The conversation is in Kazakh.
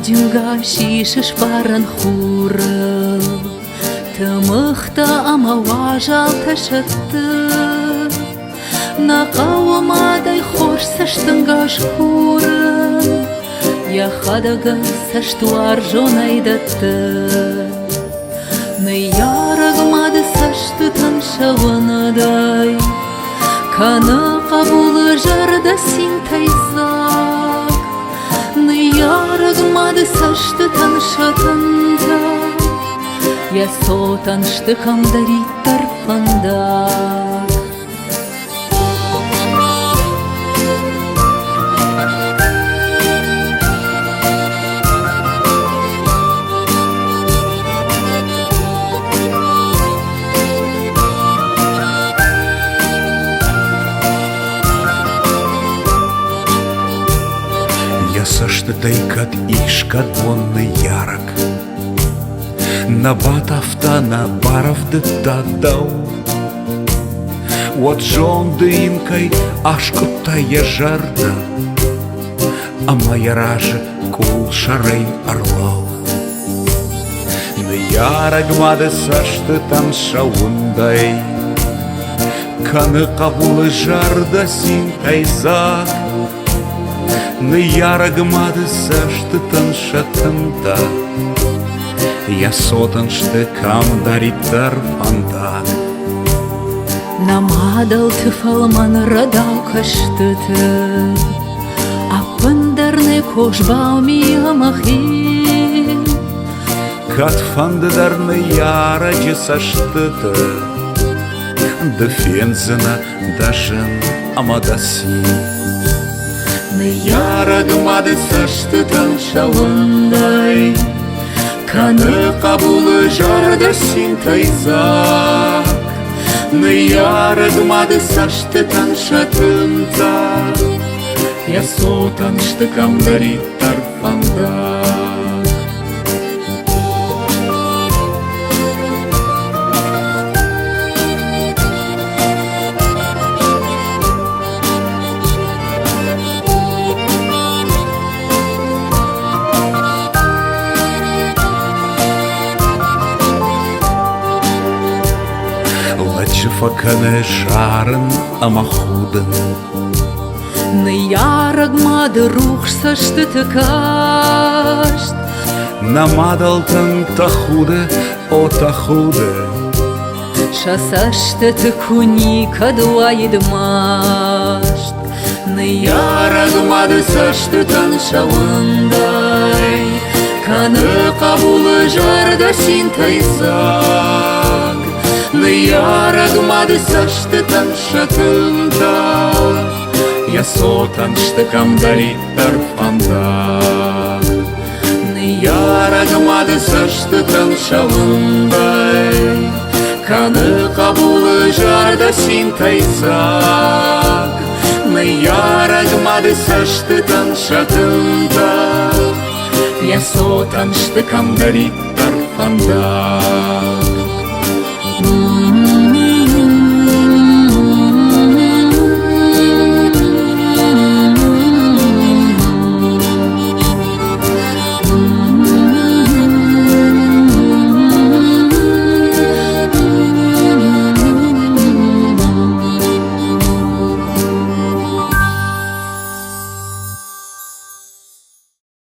Джунга шишиш баран хуры, тымықта амауа жалта шатты. Нақауымадай хош саштынға шхурын, яхадага саштуар жонайдатты. Ярагмады сашты таншаванадай, каны қабулы жарды син тайзак. Ярагмады сашты таншатында, я со таншты камдари тарпандак. Сашты тайкат ишкат бонны ярак, на батавта на баравды тадау. Вот жонды инкай ашкутта ежарда, а моя ража кул шарей орлау. На ярагмады сашты таншауындай, каны кабулы жарда син тайзак. Ярагмады сашты таншатында, я сотаншты камдари тарпандак. Намадал ты фалман радау каштыты, апындарны кошбауми амахи. Катфандыдарны яраджы саштыты, дефензына дашын амадаси. Ярагмады сашты таншауындай, каны қабулы жарда син тайзак. Ярагмады сашты таншатында, я со таншты камдари тарпандак. Факаны жарын амахудын, Ярагмады рух сашты тыкашт. Намадалтын тахуды, о тахуды. Шасашты тыкуни кадуайдмашт. Ярагмады сашты таншауындай, каны қабулы жарда син тайзак. Ярагмады сашты таншатында, я со таншты камдари тарпандак. Ярагмады сашты таншауындай, каны қабулы жарда син тайзак. Ярагмады сашты таншатында, я со таншты камдари тарпандак.